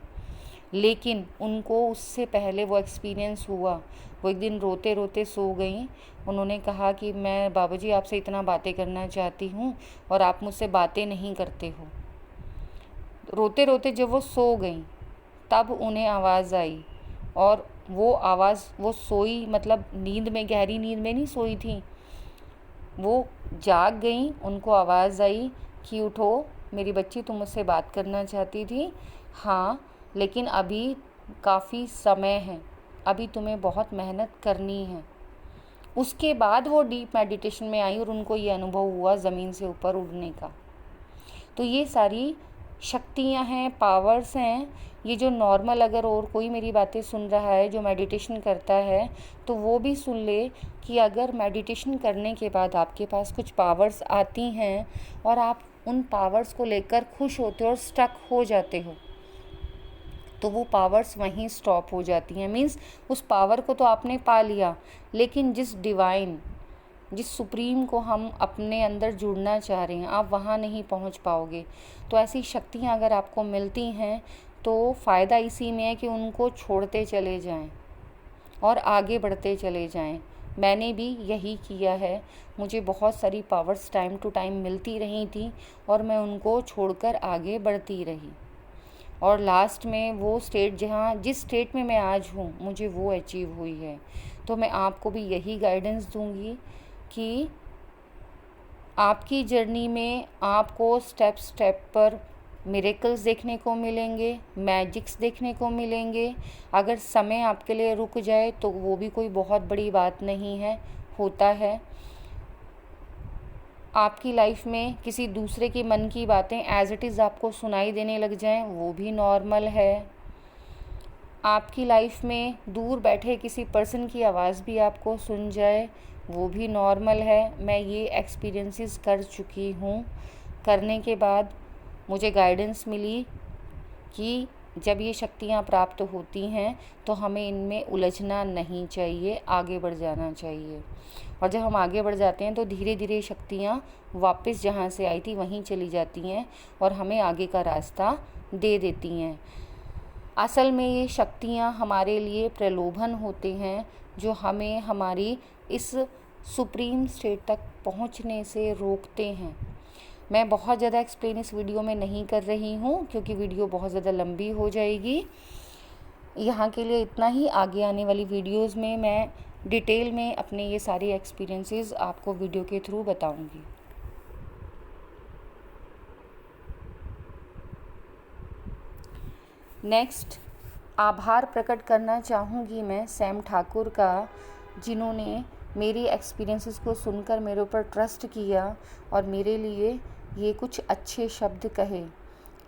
लेकिन उनको उससे पहले वो एक्सपीरियंस हुआ। वो एक दिन रोते रोते सो गई। उन्होंने कहा कि मैं बाबाजी आपसे इतना बातें करना चाहती हूँ और आप मुझसे बातें नहीं करते हो। रोते रोते जब वो सो गई तब उन्हें आवाज़ आई, और वो आवाज़, वो सोई मतलब नींद में, गहरी नींद में नहीं सोई थी, वो जाग गई। उनको आवाज़ आई कि उठो मेरी बच्ची, तुम मुझसे बात करना चाहती थी। हाँ, लेकिन अभी काफ़ी समय है, अभी तुम्हें बहुत मेहनत करनी है। उसके बाद वो डीप मेडिटेशन में आई और उनको ये अनुभव हुआ ज़मीन से ऊपर उड़ने का। तो ये सारी शक्तियाँ हैं, पावर्स हैं। ये जो नॉर्मल अगर और कोई मेरी बातें सुन रहा है जो मेडिटेशन करता है, तो वो भी सुन ले कि अगर मेडिटेशन करने के बाद आपके पास कुछ पावर्स आती हैं और आप उन पावर्स को लेकर खुश होते हो और स्टक हो जाते हो, तो वो पावर्स वहीं स्टॉप हो जाती हैं। मीन्स उस पावर को तो आपने पा लिया, लेकिन जिस सुप्रीम को हम अपने अंदर जुड़ना चाह रहे हैं, आप वहाँ नहीं पहुँच पाओगे। तो ऐसी शक्तियाँ अगर आपको मिलती हैं तो फ़ायदा इसी में है कि उनको छोड़ते चले जाएं और आगे बढ़ते चले जाएं। मैंने भी यही किया है। मुझे बहुत सारी पावर्स टाइम टू टाइम मिलती रही थी और मैं उनको छोड़कर आगे बढ़ती रही, और लास्ट में वो स्टेट जिस स्टेट में मैं आज हूँ, मुझे वो अचीव हुई है। तो मैं आपको भी यही गाइडेंस दूँगी कि आपकी जर्नी में आपको स्टेप स्टेप पर मिरेकल्स देखने को मिलेंगे, मैजिक्स देखने को मिलेंगे। अगर समय आपके लिए रुक जाए तो वो भी कोई बहुत बड़ी बात नहीं है, होता है। आपकी लाइफ में किसी दूसरे के मन की बातें एज इट इज़ आपको सुनाई देने लग जाएं, वो भी नॉर्मल है। आपकी लाइफ में दूर बैठे किसी पर्सन की आवाज़ भी आपको सुन जाए, वो भी नॉर्मल है। मैं ये एक्सपीरियंसेस कर चुकी हूँ। करने के बाद मुझे गाइडेंस मिली कि जब ये शक्तियाँ प्राप्त होती हैं तो हमें इनमें उलझना नहीं चाहिए, आगे बढ़ जाना चाहिए। और जब हम आगे बढ़ जाते हैं तो धीरे धीरे शक्तियाँ वापस जहाँ से आई थी वहीं चली जाती हैं और हमें आगे का रास्ता दे देती हैं। असल में ये शक्तियाँ हमारे लिए प्रलोभन होते हैं जो हमें हमारी इस सुप्रीम स्टेट तक पहुँचने से रोकते हैं। मैं बहुत ज़्यादा एक्सप्लेन इस वीडियो में नहीं कर रही हूँ क्योंकि वीडियो बहुत ज़्यादा लंबी हो जाएगी। यहाँ के लिए इतना ही। आगे आने वाली वीडियोस में मैं डिटेल में अपने ये सारे एक्सपीरियंसेस आपको वीडियो के थ्रू बताऊँगी। नेक्स्ट, आभार प्रकट करना चाहूँगी मैं सैम ठाकुर का, जिन्होंने मेरी एक्सपीरियंसेस को सुनकर मेरे ऊपर ट्रस्ट किया और मेरे लिए ये कुछ अच्छे शब्द कहे।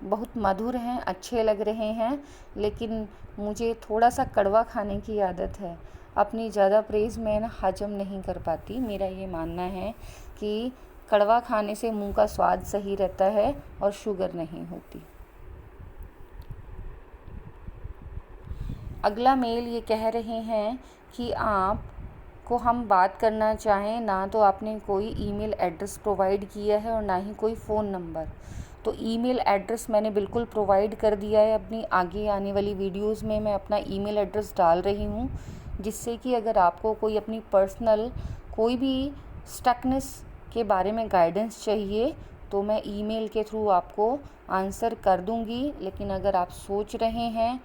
बहुत मधुर हैं, अच्छे लग रहे हैं, लेकिन मुझे थोड़ा सा कड़वा खाने की आदत है। अपनी ज़्यादा प्रेज़ मैं हजम नहीं कर पाती। मेरा ये मानना है कि कड़वा खाने से मुंह का स्वाद सही रहता है और शुगर नहीं होती। अगला मेल ये कह रहे हैं कि आप को हम बात करना चाहें, ना तो आपने कोई ईमेल एड्रेस प्रोवाइड किया है और ना ही कोई फ़ोन नंबर। तो ईमेल एड्रेस मैंने बिल्कुल प्रोवाइड कर दिया है। अपनी आगे आने वाली वीडियोस में मैं अपना ईमेल एड्रेस डाल रही हूँ, जिससे कि अगर आपको कोई अपनी पर्सनल कोई भी स्टकनेस के बारे में गाइडेंस चाहिए तो मैं ईमेल के थ्रू आपको आंसर कर दूंगी। लेकिन अगर आप सोच रहे हैं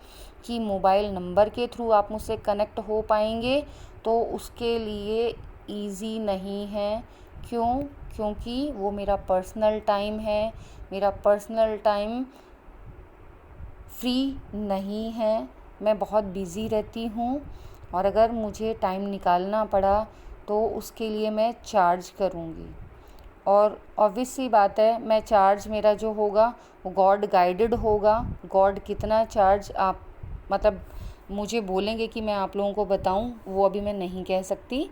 कि मोबाइल नंबर के थ्रू आप मुझसे कनेक्ट हो पाएंगे तो उसके लिए ईज़ी नहीं है। क्यों? क्योंकि वो मेरा पर्सनल टाइम है। मेरा पर्सनल टाइम फ्री नहीं है, मैं बहुत बिज़ी रहती हूँ और अगर मुझे टाइम निकालना पड़ा तो उसके लिए मैं चार्ज करूँगी। और ऑब्वियस सी बात है, मैं चार्ज मेरा जो होगा वो गॉड गाइडेड होगा। गॉड कितना चार्ज आप मतलब मुझे बोलेंगे कि मैं आप लोगों को बताऊं, वो अभी मैं नहीं कह सकती।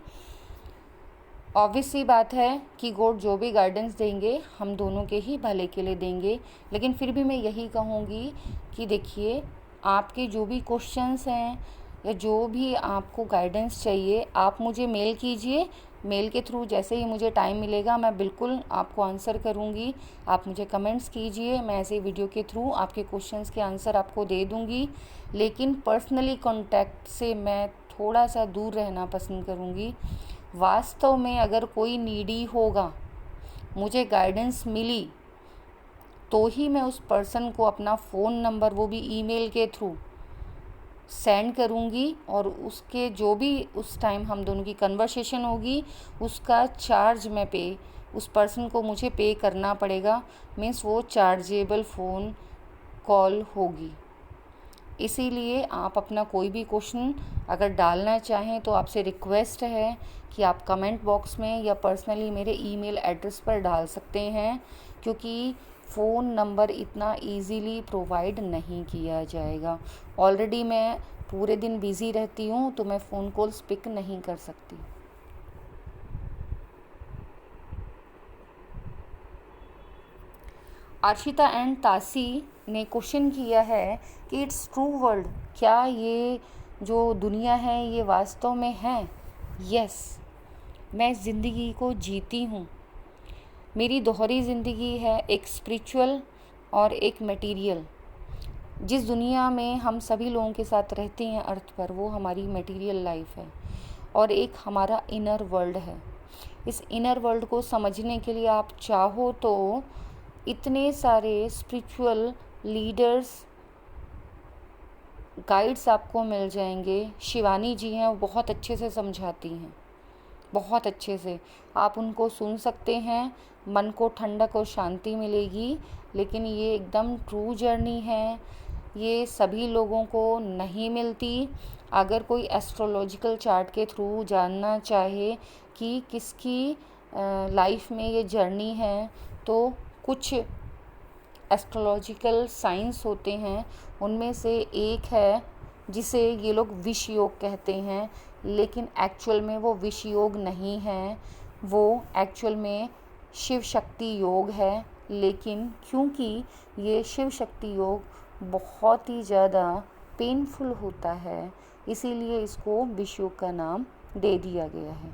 ऑब्वियस सी बात है कि गॉड जो भी गाइडेंस देंगे हम दोनों के ही भले के लिए देंगे। लेकिन फिर भी मैं यही कहूँगी कि देखिए, आपके जो भी क्वेश्चंस हैं या जो भी आपको गाइडेंस चाहिए आप मुझे मेल कीजिए। मेल के थ्रू जैसे ही मुझे टाइम मिलेगा मैं बिल्कुल आपको आंसर करूँगी। आप मुझे कमेंट्स कीजिए, मैं ऐसे वीडियो के थ्रू आपके क्वेश्चंस के आंसर आपको दे दूँगी। लेकिन पर्सनली कांटेक्ट से मैं थोड़ा सा दूर रहना पसंद करूँगी। वास्तव में अगर कोई नीडी होगा, मुझे गाइडेंस मिली तो ही मैं उस पर्सन को अपना फ़ोन नंबर वो भी ईमेल के थ्रू सेंड करूँगी और उसके जो भी उस टाइम हम दोनों की कन्वर्सेशन होगी उसका चार्ज मैं उस पर्सन को मुझे पे करना पड़ेगा। मीन्स वो चार्जेबल फ़ोन कॉल होगी। इसीलिए आप अपना कोई भी क्वेश्चन अगर डालना चाहें तो आपसे रिक्वेस्ट है कि आप कमेंट बॉक्स में या पर्सनली मेरे ईमेल एड्रेस पर डाल सकते हैं, क्योंकि फ़ोन नंबर इतना इजीली प्रोवाइड नहीं किया जाएगा। ऑलरेडी मैं पूरे दिन बिज़ी रहती हूँ तो मैं फ़ोन कॉल्स पिक नहीं कर सकती। अर्शिता एंड तासी ने क्वेश्चन किया है कि इट्स ट्रू वर्ल्ड, क्या ये जो दुनिया है ये वास्तव में है? यस, मैं ज़िंदगी को जीती हूँ। मेरी दोहरी ज़िंदगी है, एक स्पिरिचुअल और एक मटेरियल। जिस दुनिया में हम सभी लोगों के साथ रहते हैं अर्थ पर, वो हमारी मटेरियल लाइफ है और एक हमारा इनर वर्ल्ड है। इस इनर वर्ल्ड को समझने के लिए आप चाहो तो इतने सारे स्पिरिचुअल लीडर्स, गाइड्स आपको मिल जाएंगे। शिवानी जी हैं, वो बहुत अच्छे से समझाती हैं, बहुत अच्छे से। आप उनको सुन सकते हैं, मन को ठंडक और शांति मिलेगी। लेकिन ये एकदम ट्रू जर्नी है, ये सभी लोगों को नहीं मिलती। अगर कोई एस्ट्रोलॉजिकल चार्ट के थ्रू जानना चाहे कि किसकी लाइफ में ये जर्नी है तो कुछ एस्ट्रोलॉजिकल साइंस होते हैं, उनमें से एक है जिसे ये लोग विष योग कहते हैं। लेकिन एक्चुअल में वो विष योग नहीं है, वो एक्चुअल में शिव शक्ति योग है। लेकिन क्योंकि ये शिव शक्ति योग बहुत ही ज़्यादा पेनफुल होता है, इसीलिए इसको विष योग का नाम दे दिया गया है।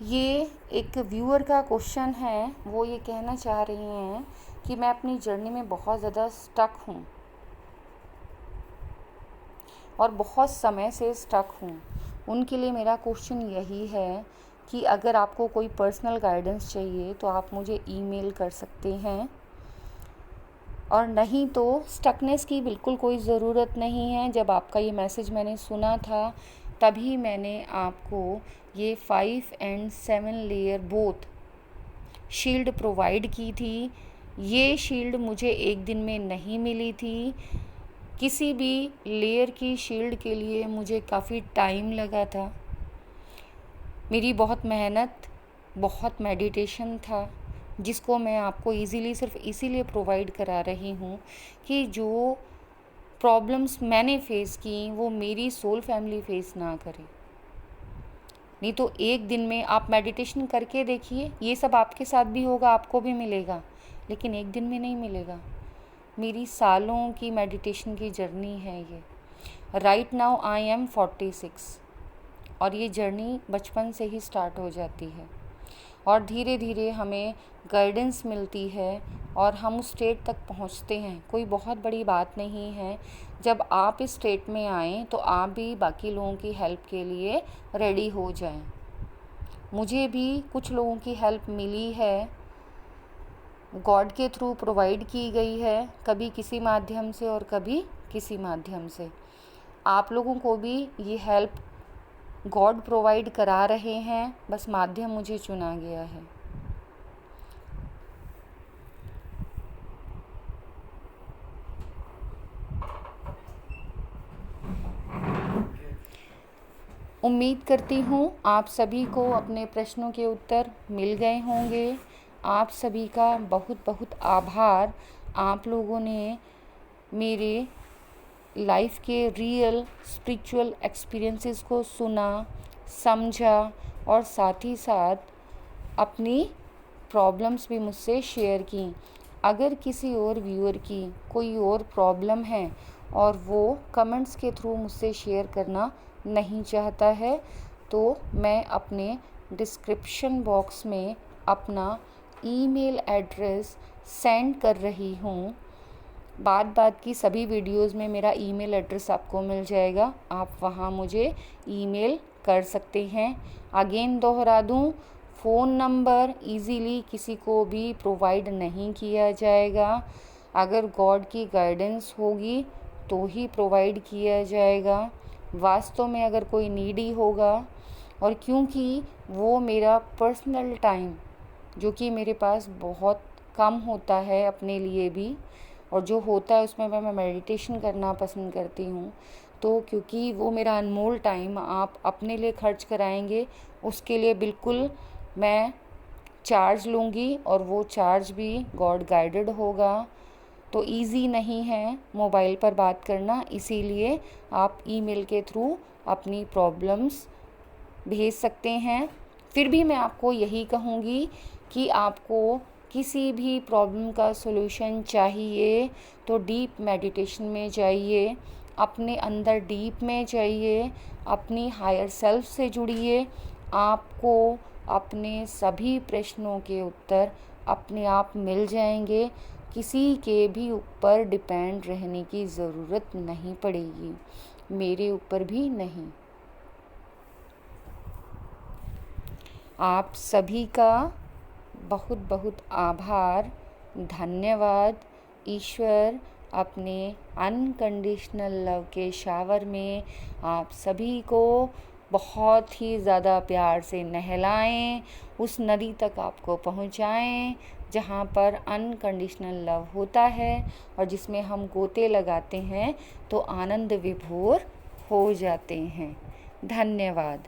ये एक व्यूअर का क्वेश्चन है, वो ये कहना चाह रही हैं कि मैं अपनी जर्नी में बहुत ज़्यादा स्टक हूँ और बहुत समय से स्टक हूँ। उनके लिए मेरा क्वेश्चन यही है कि अगर आपको कोई पर्सनल गाइडेंस चाहिए तो आप मुझे ईमेल कर सकते हैं, और नहीं तो स्टकनेस की बिल्कुल कोई ज़रूरत नहीं है। जब आपका ये मैसेज मैंने सुना था तभी मैंने आपको ये 5 and 7 layer both shield provide की थी। ये शील्ड मुझे एक दिन में नहीं मिली थी, किसी भी लेयर की शील्ड के लिए मुझे काफ़ी टाइम लगा था। मेरी बहुत मेहनत, बहुत मेडिटेशन था, जिसको मैं आपको इजीली सिर्फ इसीलिए प्रोवाइड करा रही हूँ कि जो प्रॉब्लम्स मैंने फ़ेस की वो मेरी सोल फैमिली फ़ेस ना करे। नहीं तो एक दिन में आप मेडिटेशन करके देखिए, ये सब आपके साथ भी होगा, आपको भी मिलेगा, लेकिन एक दिन में नहीं मिलेगा। मेरी सालों की मेडिटेशन की जर्नी है ये। राइट नाउ आई एम 46 और ये जर्नी बचपन से ही स्टार्ट हो जाती है और धीरे धीरे हमें गाइडेंस मिलती है और हम उस स्टेट तक पहुंचते हैं। कोई बहुत बड़ी बात नहीं है। जब आप इस स्टेट में आएँ तो आप भी बाकी लोगों की हेल्प के लिए रेडी हो जाएं। मुझे भी कुछ लोगों की हेल्प मिली है, गॉड के थ्रू प्रोवाइड की गई है, कभी किसी माध्यम से और कभी किसी माध्यम से। आप लोगों को भी ये हेल्प गॉड प्रोवाइड करा रहे हैं, बस माध्यम मुझे चुना गया है। उम्मीद करती हूँ आप सभी को अपने प्रश्नों के उत्तर मिल गए होंगे। आप सभी का बहुत बहुत आभार। आप लोगों ने मेरे लाइफ के रियल स्पिरिचुअल एक्सपीरियंसेस को सुना, समझा और साथ ही साथ अपनी प्रॉब्लम्स भी मुझसे शेयर की। अगर किसी और व्यूअर की कोई और प्रॉब्लम है और वो कमेंट्स के थ्रू मुझसे शेयर करना नहीं चाहता है तो मैं अपने डिस्क्रिप्शन बॉक्स में अपना ईमेल एड्रेस सेंड कर रही हूँ। बात की सभी वीडियोस में मेरा ईमेल एड्रेस आपको मिल जाएगा, आप वहाँ मुझे ईमेल कर सकते हैं। अगेन दोहरा दूँ, फ़ोन नंबर इजीली किसी को भी प्रोवाइड नहीं किया जाएगा। अगर गॉड की गाइडेंस होगी तो ही प्रोवाइड किया जाएगा। वास्तव में अगर कोई नीडी होगा, और क्योंकि वो मेरा पर्सनल टाइम जो कि मेरे पास बहुत कम होता है अपने लिए भी, और जो होता है उसमें मैं मेडिटेशन करना पसंद करती हूँ, तो क्योंकि वो मेरा अनमोल टाइम आप अपने लिए खर्च कराएंगे, उसके लिए बिल्कुल मैं चार्ज लूँगी और वो चार्ज भी गॉड गाइडेड होगा। तो इजी नहीं है मोबाइल पर बात करना, इसीलिए आप ईमेल के थ्रू अपनी प्रॉब्लम्स भेज सकते हैं। फिर भी मैं आपको यही कहूँगी कि आपको किसी भी प्रॉब्लम का सॉल्यूशन चाहिए तो डीप मेडिटेशन में जाइए, अपने अंदर डीप में जाइए, अपनी हायर सेल्फ से जुड़िए। आपको अपने सभी प्रश्नों के उत्तर अपने आप मिल जाएंगे। किसी के भी ऊपर डिपेंड रहने की ज़रूरत नहीं पड़ेगी, मेरे ऊपर भी नहीं। आप सभी का बहुत बहुत आभार, धन्यवाद। ईश्वर अपने अनकंडीशनल लव के शावर में आप सभी को बहुत ही ज़्यादा प्यार से नहलाएं, उस नदी तक आपको पहुंचाएं जहां पर अनकंडीशनल लव होता है और जिसमें हम गोते लगाते हैं तो आनंद विभोर हो जाते हैं। धन्यवाद।